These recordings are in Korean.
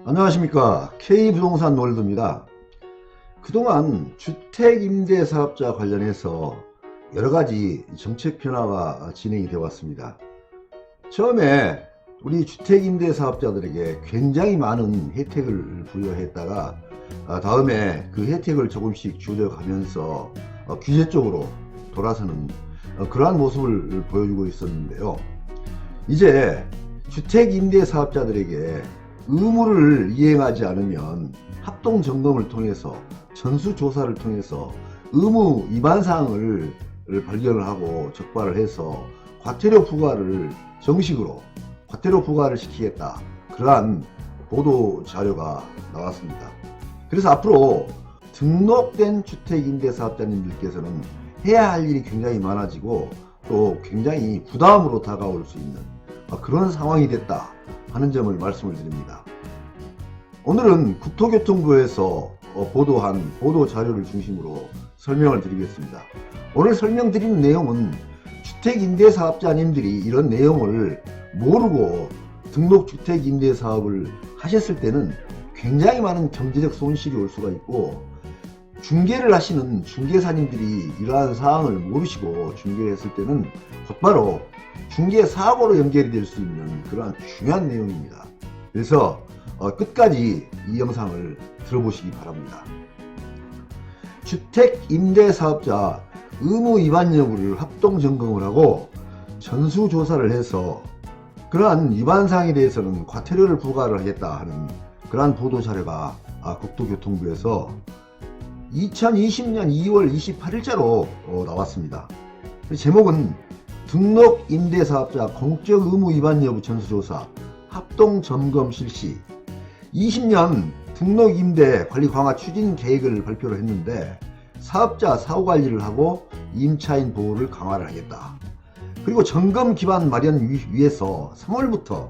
안녕하십니까. K부동산 월드입니다. 그동안 주택임대사업자 관련해서 여러가지 정책 변화가 진행이 되어 왔습니다. 처음에 우리 주택임대사업자들에게 굉장히 많은 혜택을 부여했다가 다음에 그 혜택을 조금씩 줄여가면서 규제 쪽으로 돌아서는 그러한 모습을 보여주고 있었는데요. 이제 주택임대사업자들에게 의무를 이행하지 않으면 합동점검을 통해서 전수조사를 통해서 의무 위반사항을 발견을 하고 적발을 해서 과태료 부과를 정식으로 과태료 부과를 시키겠다, 그러한 보도 자료가 나왔습니다. 그래서 앞으로 등록된 주택임대사업자님들께서는 해야 할 일이 굉장히 많아지고 또 굉장히 부담으로 다가올 수 있는 그런 상황이 됐다 하는 점을 말씀을 드립니다. 오늘은 국토교통부에서 보도한 보도 자료를 중심으로 설명을 드리겠습니다. 오늘 설명드리는 내용은 주택임대사업자님들이 이런 내용을 모르고 등록주택임대사업을 하셨을 때는 굉장히 많은 경제적 손실이 올 수가 있고, 중개를 하시는 중개사님들이 이러한 사항을 모르시고 중개를 했을 때는 곧바로 중개사고로 연결이 될 수 있는 그러한 중요한 내용입니다. 그래서 끝까지 이 영상을 들어보시기 바랍니다. 주택임대사업자 의무위반 여부를 합동점검을 하고 전수조사를 해서 그러한 위반사항에 대해서는 과태료를 부과를 하겠다 하는 그러한 보도자료가 국토교통부에서 2020년 2월 28일자로 나왔습니다. 제목은 등록임대사업자 공적 의무 위반 여부 전수조사 합동점검 실시 20년 등록임대 관리 강화 추진 계획을 발표를 했는데, 사업자 사후관리를 하고 임차인 보호를 강화를 하겠다. 그리고 점검 기반 마련 위해서 3월부터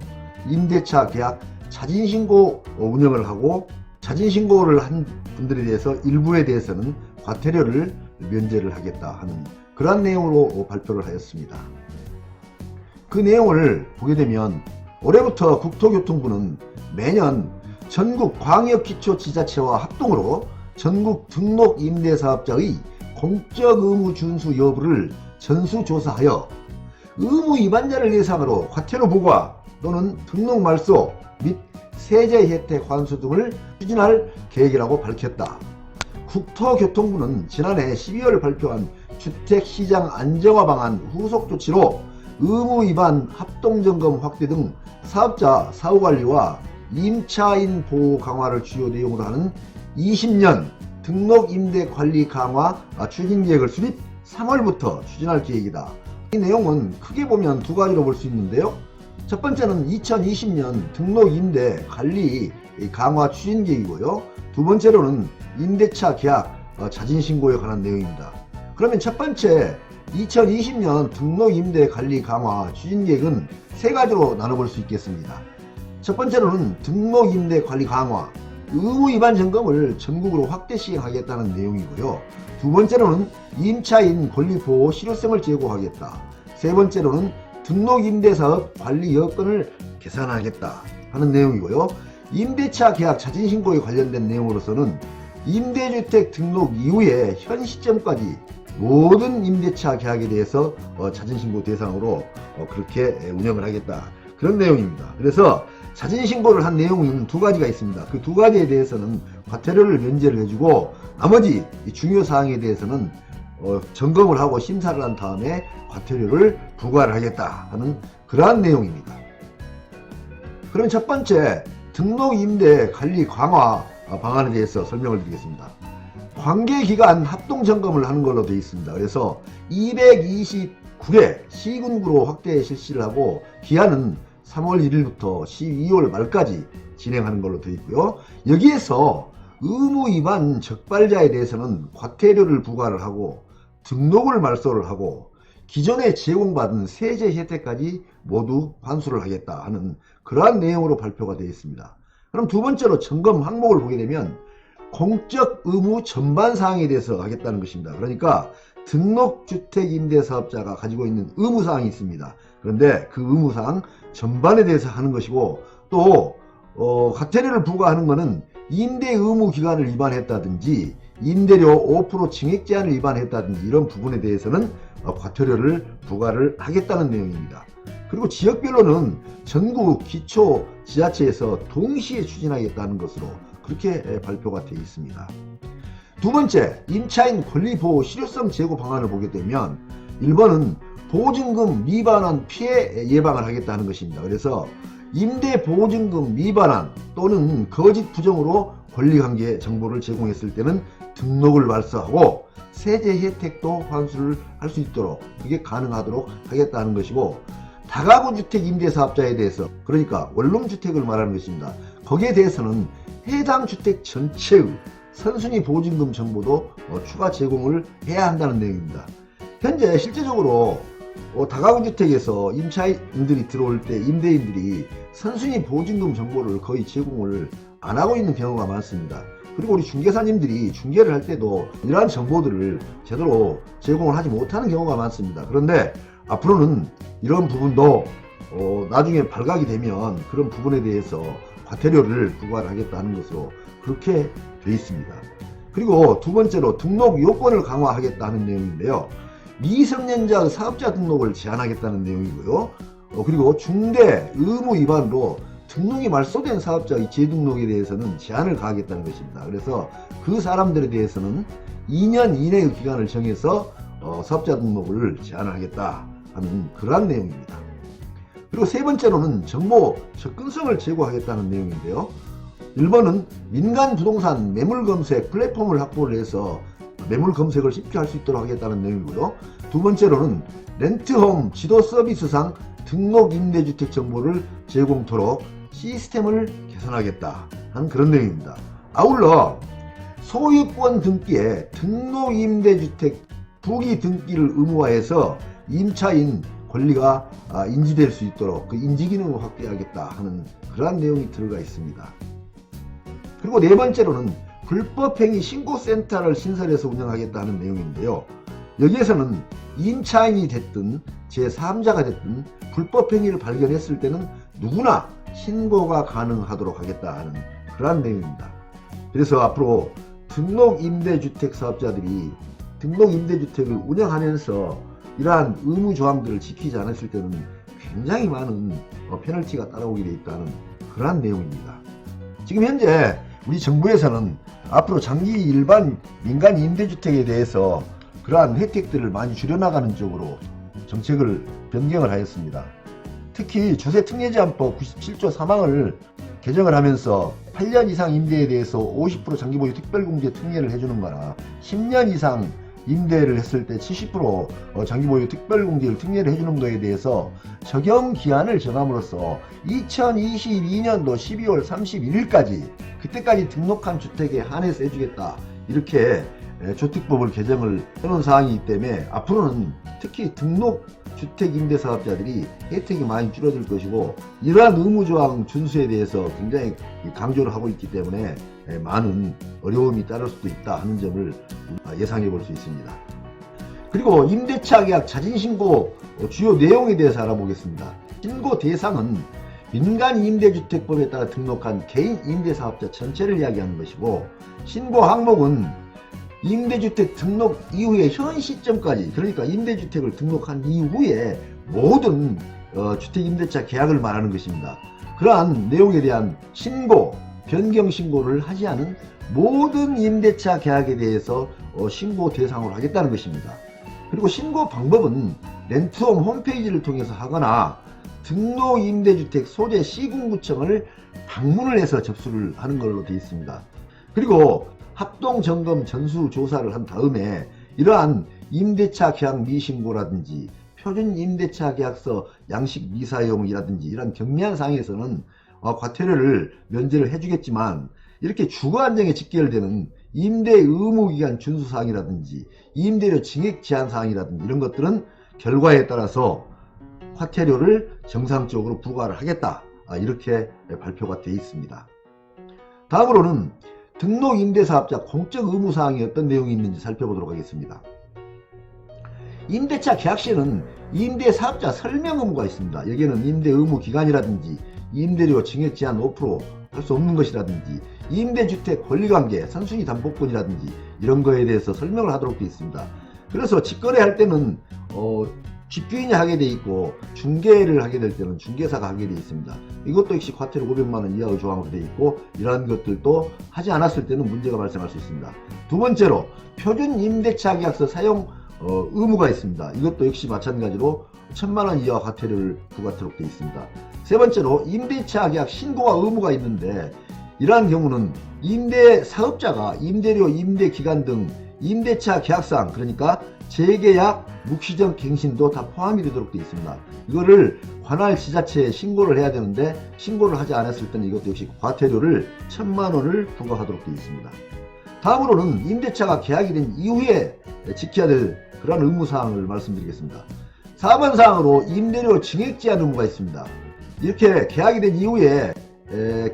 임대차 계약 자진신고 운영을 하고, 자진신고를 한 분들에 대해서 일부에 대해서는 과태료를 면제를 하겠다 하는 그러한 내용으로 발표를 하였습니다. 그 내용을 보게 되면 올해부터 국토교통부는 매년 전국 광역기초지자체와 합동으로 전국 등록임대사업자의 공적 의무 준수 여부를 전수조사하여 의무 위반자를 대상으로 과태료 부과 또는 등록 말소 및 세제 혜택 환수 등을 추진할 계획이라고 밝혔다. 국토교통부는 지난해 12월 발표한 주택시장 안정화 방안 후속 조치로 의무 위반 합동점검 확대 등 사업자 사후관리와 임차인 보호 강화를 주요 내용으로 하는 20년 등록임대관리 강화 추진계획을 수립 3월부터 추진할 계획이다. 이 내용은 크게 보면 두 가지로 볼 수 있는데요. 첫 번째는 2020년 등록임대 관리 강화 추진계획이고요. 두 번째로는 임대차 계약 자진신고에 관한 내용입니다. 그러면 첫 번째 2020년 등록임대 관리 강화 추진계획은 세 가지로 나눠볼 수 있겠습니다. 첫 번째로는 등록임대 관리 강화 의무 위반 점검을 전국으로 확대 시행하겠다는 내용이고요. 두 번째로는 임차인 권리 보호 실효성을 제고하겠다. 세 번째로는 등록임대사업 관리 여건을 개선하겠다 하는 내용이고요. 임대차 계약 자진신고에 관련된 내용으로서는 임대주택 등록 이후에 현 시점까지 모든 임대차 계약에 대해서 자진신고 대상으로 그렇게 운영을 하겠다, 그런 내용입니다. 그래서 자진신고를 한 내용은 두 가지가 있습니다. 그 두 가지에 대해서는 과태료를 면제를 해주고, 나머지 중요사항에 대해서는 점검을 하고 심사를 한 다음에 과태료를 부과를 하겠다 하는 그러한 내용입니다. 그럼 첫 번째 등록임대 관리 강화 방안에 대해서 설명을 드리겠습니다. 관계기간 합동점검을 하는 걸로 되어 있습니다. 그래서 229개 시군구로 확대 실시를 하고 기한은 3월 1일부터 12월 말까지 진행하는 걸로 되어 있고요. 여기에서 의무 위반 적발자에 대해서는 과태료를 부과를 하고 등록을 말소를 하고 기존에 제공받은 세제 혜택까지 모두 환수를 하겠다 하는 그러한 내용으로 발표가 되어 있습니다. 그럼 두 번째로 점검 항목을 보게 되면 공적 의무 전반 사항에 대해서 하겠다는 것입니다. 그러니까 등록주택임대사업자가 가지고 있는 의무사항이 있습니다. 그런데 그 의무사항 전반에 대해서 하는 것이고, 또 과태료를 부과하는 것은 임대 의무 기간을 위반했다든지 임대료 5% 증액 제한을 위반했다든지 이런 부분에 대해서는 과태료를 부과를 하겠다는 내용입니다. 그리고 지역별로는 전국 기초 지자체에서 동시에 추진하겠다는 것으로 그렇게 발표가 되어 있습니다. 두 번째, 임차인 권리보호 실효성 제고 방안을 보게 되면 1번은 보증금 미반환 피해 예방을 하겠다는 것입니다. 그래서 임대보증금 미반환 또는 거짓 부정으로 권리관계 정보를 제공했을 때는 등록을 발서하고 세제 혜택도 환수를 할 수 있도록 그게 가능하도록 하겠다는 것이고, 다가구 주택 임대사업자에 대해서, 그러니까 원룸주택을 말하는 것입니다. 거기에 대해서는 해당 주택 전체의 선순위 보증금 정보도 추가 제공을 해야 한다는 내용입니다. 현재 실제적으로 다가구 주택에서 임차인들이 들어올 때 임대인들이 선순위 보증금 정보를 거의 제공을 안 하고 있는 경우가 많습니다. 그리고 우리 중개사님들이 중개를 할 때도 이러한 정보들을 제대로 제공을 하지 못하는 경우가 많습니다. 그런데 앞으로는 이런 부분도 나중에 발각이 되면 그런 부분에 대해서 과태료를 부과를 하겠다는 것으로 그렇게 되어 있습니다. 그리고 두 번째로 등록 요건을 강화하겠다는 내용인데요. 미성년자의 사업자 등록을 제한하겠다는 내용이고요. 그리고 중대 의무 위반으로 등록이 말소된 사업자의 재등록에 대해서는 제한을 가하겠다는 것입니다. 그래서 그 사람들에 대해서는 2년 이내의 기간을 정해서 사업자 등록을 제한하겠다 하는 그러한 내용입니다. 그리고 세 번째로는 정보 접근성을 제고하겠다는 내용인데요. 1번은 민간 부동산 매물 검색 플랫폼을 확보를 해서 매물 검색을 쉽게 할 수 있도록 하겠다는 내용이고요. 두 번째로는 렌트홈 지도 서비스상 등록 임대주택 정보를 제공토록 시스템을 개선하겠다 하는 그런 내용입니다. 아울러 소유권 등기에 등록 임대주택 부기 등기를 의무화해서 임차인 권리가 인지될 수 있도록 그 인지 기능을 확대하겠다 하는 그러한 내용이 들어가 있습니다. 그리고 네 번째로는 불법행위 신고센터를 신설해서 운영하겠다는 내용인데요. 여기에서는 임차인이 됐든 제3자가 됐든 불법행위를 발견했을 때는 누구나 신고가 가능하도록 하겠다 하는 그러한 내용입니다. 그래서 앞으로 등록임대주택 사업자들이 등록임대주택을 운영하면서 이러한 의무조항들을 지키지 않았을 때는 굉장히 많은 페널티가 따라오게 되어 있다는 그러한 내용입니다. 지금 현재 우리 정부에서는 앞으로 장기 일반 민간 임대주택에 대해서 그러한 혜택들을 많이 줄여나가는 쪽으로 정책을 변경을 하였습니다. 특히 조세특례제한법 97조 3항을 개정을 하면서 8년 이상 임대에 대해서 50% 장기보유 특별공제 특례를 해주는 거나 10년 이상 임대를 했을 때 70% 장기보유 특별공제를 특례를 해주는 거에 대해서 적용 기한을 정함으로써 2022년도 12월 31일까지 그때까지 등록한 주택에 한해서 해주겠다 이렇게 주택법을 개정을 해놓은 사항이기 때문에 앞으로는 특히 등록주택 임대사업자들이 혜택이 많이 줄어들 것이고 이러한 의무조항 준수에 대해서 굉장히 강조를 하고 있기 때문에 많은 어려움이 따를 수도 있다 하는 점을 예상해 볼 수 있습니다. 그리고 임대차 계약 자진신고 주요 내용에 대해서 알아보겠습니다. 신고 대상은 민간 임대주택법에 따라 등록한 개인 임대사업자 전체를 이야기하는 것이고, 신고 항목은 임대주택 등록 이후에 현 시점까지, 그러니까 임대주택을 등록한 이후에 모든 주택임대차 계약을 말하는 것입니다. 그러한 내용에 대한 신고, 변경 신고를 하지 않은 모든 임대차 계약에 대해서 신고 대상으로 하겠다는 것입니다. 그리고 신고 방법은 렌트홈 홈페이지를 통해서 하거나 등록임대주택 소재 시군구청을 방문을 해서 접수를 하는 걸로 되어 있습니다. 그리고 합동점검 전수조사를 한 다음에 이러한 임대차 계약 미신고라든지 표준임대차 계약서 양식 미사용이라든지 이런 경미한 사항에서는 과태료를 면제를 해주겠지만, 이렇게 주거안정에 직결되는 임대 의무기간 준수사항이라든지 임대료 증액 제한 사항이라든지 이런 것들은 결과에 따라서 과태료를 정상적으로 부과를 하겠다, 이렇게 발표가 되어 있습니다. 다음으로는 등록임대사업자 공적 의무사항이 어떤 내용이 있는지 살펴보도록 하겠습니다. 임대차 계약 시에는 임대사업자 설명 의무가 있습니다. 여기에는 임대 의무 기간이라든지 임대료 증액 제한 5% 할 수 없는 것이라든지 임대주택 권리관계 선순위 담보권이라든지 이런 거에 대해서 설명을 하도록 되어 있습니다. 그래서 직거래할 때는 집주인이 하게 돼 있고 중개를 하게 될 때는 중개사가 하게 돼 있습니다. 이것도 역시 과태료 500만원 이하의 조항으로 되어 있고 이러한 것들도 하지 않았을 때는 문제가 발생할 수 있습니다. 두 번째로 표준 임대차 계약서 사용 의무가 있습니다. 이것도 역시 마찬가지로 1000만원 이하 과태료를 부과하도록 되어 있습니다. 세 번째로 임대차 계약 신고가 의무가 있는데 이러한 경우는 임대 사업자가 임대료, 임대기간 등 임대차 계약사항 그러니까 재계약, 묵시적 갱신도 다 포함이 되도록 되어 있습니다. 이거를 관할 지자체에 신고를 해야 되는데 신고를 하지 않았을 때는 이것도 역시 과태료를 1000만원을 부과하도록 되어 있습니다. 다음으로는 임대차가 계약이 된 이후에 지켜야 될 그런 의무사항을 말씀드리겠습니다. 4번 사항으로 임대료 증액 제한 의무가 있습니다. 이렇게 계약이 된 이후에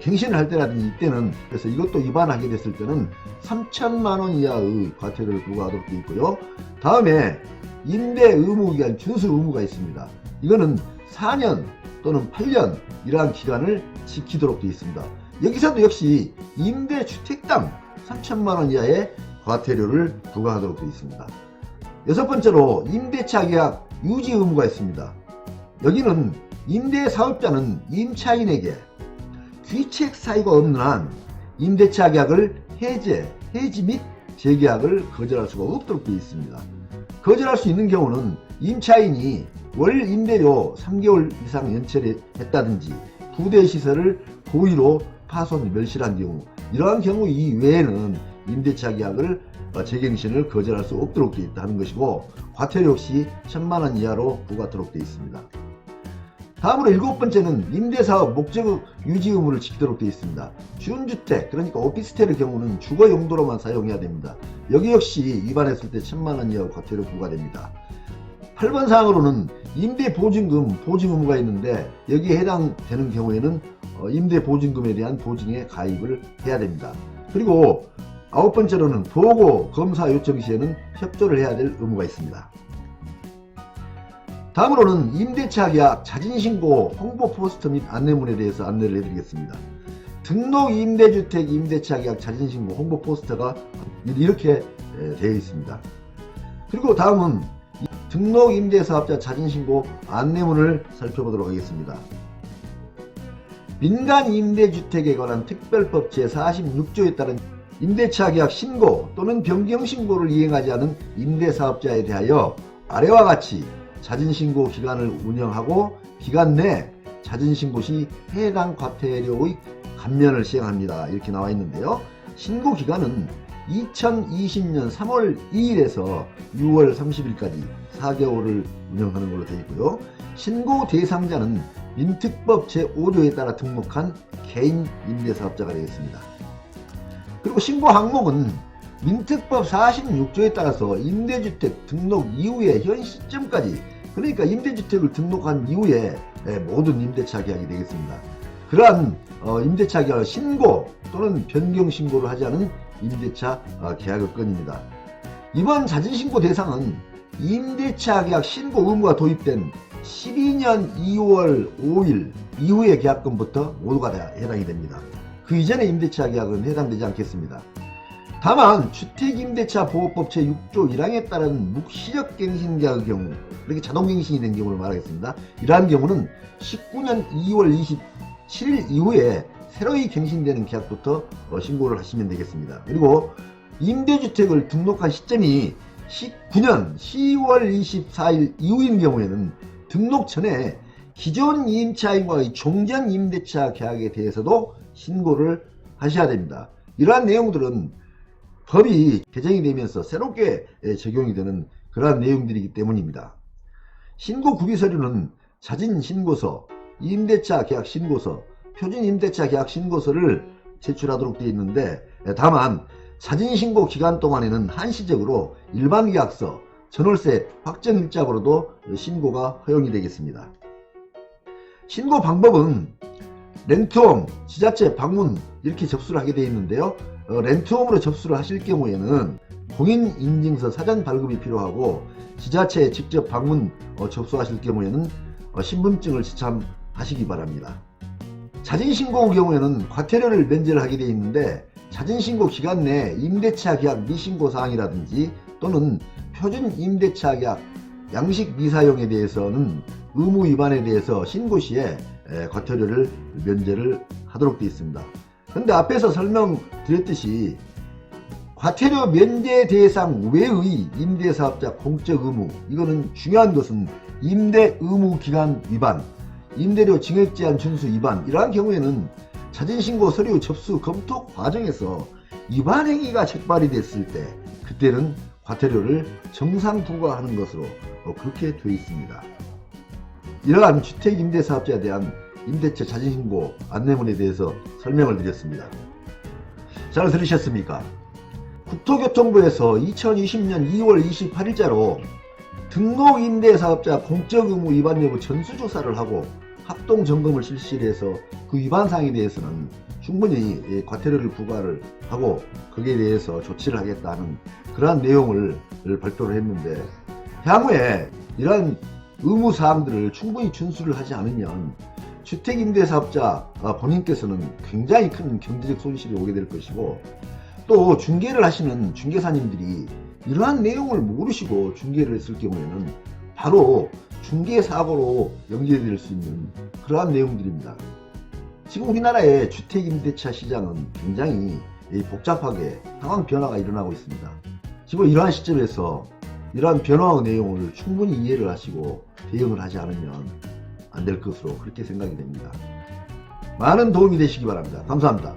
갱신을 할 때라든지 이때는 그래서 이것도 위반하게 됐을 때는 3천만원 이하의 과태료를 부과하도록 되어 있고요. 다음에 임대 의무 기간 준수 의무가 있습니다. 이거는 4년 또는 8년 이러한 기간을 지키도록 되어 있습니다. 여기서도 역시 임대주택당 3천만원 이하의 과태료를 부과하도록 되어 있습니다. 여섯 번째로 임대차 계약 유지 의무가 있습니다. 여기는 임대사업자는 임차인에게 귀책 사유가 없는 한 임대차 계약을 해지 및 재계약을 거절할 수가 없도록 되어 있습니다. 거절할 수 있는 경우는 임차인이 월 임대료 3개월 이상 연체했다든지 부대시설을 고의로 파손 멸실한 경우 이러한 경우 이외에는 임대차 계약을 재갱신을 거절할 수 없도록 되어 있다는 것이고 과태료 역시 1000만원 이하로 부과하도록 되어 있습니다. 다음으로 일곱 번째는 임대사업 목적 유지 의무를 지키도록 되어 있습니다. 준주택 그러니까 오피스텔의 경우는 주거 용도로만 사용해야 됩니다. 여기 역시 위반했을 때 1000만원 이하 과태료 부과됩니다. 8번 사항으로는 임대보증금 보증 의무가 있는데 여기에 해당되는 경우에는 임대보증금에 대한 보증에 가입을 해야 됩니다. 그리고 9번째로는 보고 검사 요청 시에는 협조를 해야 될 의무가 있습니다. 다음으로는 임대차 계약 자진신고 홍보 포스터 및 안내문에 대해서 안내를 해드리겠습니다. 등록 임대주택 임대차 계약 자진신고 홍보 포스터가 이렇게 되어 있습니다. 그리고 다음은 등록 임대사업자 자진신고 안내문을 살펴보도록 하겠습니다. 민간 임대주택에 관한 특별법 제46조에 따른 임대차 계약 신고 또는 변경 신고를 이행하지 않은 임대사업자에 대하여 아래와 같이 자진신고 기간을 운영하고 기간 내 자진신고 시 해당 과태료의 감면을 시행합니다. 이렇게 나와 있는데요. 신고 기간은 2020년 3월 2일에서 6월 30일까지 4개월을 운영하는 걸로 되어 있고요. 신고 대상자는 민특법 제5조에 따라 등록한 개인 임대사업자가 되겠습니다. 그리고 신고 항목은 민특법 46조에 따라서 임대주택 등록 이후에 현 시점까지 그러니까 임대주택을 등록한 이후에 모든 임대차 계약이 되겠습니다. 그러한 임대차 계약 신고 또는 변경 신고를 하지 않은 임대차 계약의 건입니다. 이번 자진신고 대상은 임대차 계약 신고 의무가 도입된 12년 2월 5일 이후의 계약건부터 모두가 다 해당이 됩니다. 그 이전의 임대차 계약은 해당되지 않겠습니다. 다만 주택임대차보호법 제6조 1항에 따른 묵시적 갱신계약의 경우 이렇게 자동갱신이 된 경우를 말하겠습니다. 이러한 경우는 19년 2월 27일 이후에 새로이 갱신되는 계약부터 신고를 하시면 되겠습니다. 그리고 임대주택을 등록한 시점이 19년 10월 24일 이후인 경우에는 등록 전에 기존 임차인과의 종전 임대차 계약에 대해서도 신고를 하셔야 됩니다. 이러한 내용들은 법이 개정이 되면서 새롭게 적용이 되는 그러한 내용들이기 때문입니다. 신고 구비서류는 자진신고서, 임대차 계약 신고서, 표준 임대차 계약 신고서를 제출하도록 되어 있는데 다만 자진신고 기간 동안에는 한시적으로 일반계약서, 전월세 확정일자로도 신고가 허용이 되겠습니다. 신고 방법은 렌트홈, 지자체 방문 이렇게 접수를 하게 되어 있는데요. 렌트홈으로 접수를 하실 경우에는 공인인증서 사전 발급이 필요하고 지자체에 직접 방문 접수하실 경우에는 신분증을 지참하시기 바랍니다. 자진신고의 경우에는 과태료를 면제를 하게 되어 있는데, 자진신고 기간 내 임대차 계약 미신고 사항이라든지 또는 표준 임대차 계약 양식 미사용에 대해서는 의무 위반에 대해서 신고 시에 과태료를 면제를 하도록 되어 있습니다. 그런데 앞에서 설명드렸듯이 과태료 면제 대상 외의 임대사업자 공적 의무, 이거는 중요한 것은 임대 의무 기간 위반, 임대료 징역 제한 준수 위반, 이러한 경우에는 자진신고 서류 접수 검토 과정에서 위반 행위가 적발이 됐을 때 그때는 과태료를 정상 부과하는 것으로 그렇게 되어 있습니다. 이러한 주택임대사업자에 대한 임대차 자진신고 안내문에 대해서 설명을 드렸습니다. 잘 들으셨습니까? 국토교통부에서 2020년 2월 28일자로 등록임대사업자 공적의무 위반 여부 전수조사를 하고 합동점검을 실시를 해서 그 위반사항에 대해서는 충분히 과태료를 부과를 하고 거기에 대해서 조치를 하겠다는 그러한 내용을 발표를 했는데, 향후에 이러한 의무사항들을 충분히 준수를 하지 않으면 주택임대사업자 본인께서는 굉장히 큰 경제적 손실이 오게 될 것이고, 또 중개를 하시는 중개사님들이 이러한 내용을 모르시고 중개를 했을 경우에는 바로 중개사고로 연결될 수 있는 그러한 내용들입니다. 지금 우리나라의 주택임대차 시장은 굉장히 복잡하게 상황 변화가 일어나고 있습니다. 지금 이러한 시점에서 이러한 변화의 내용을 충분히 이해를 하시고 대응을 하지 않으면 안 될 것으로 그렇게 생각이 됩니다. 많은 도움이 되시기 바랍니다. 감사합니다.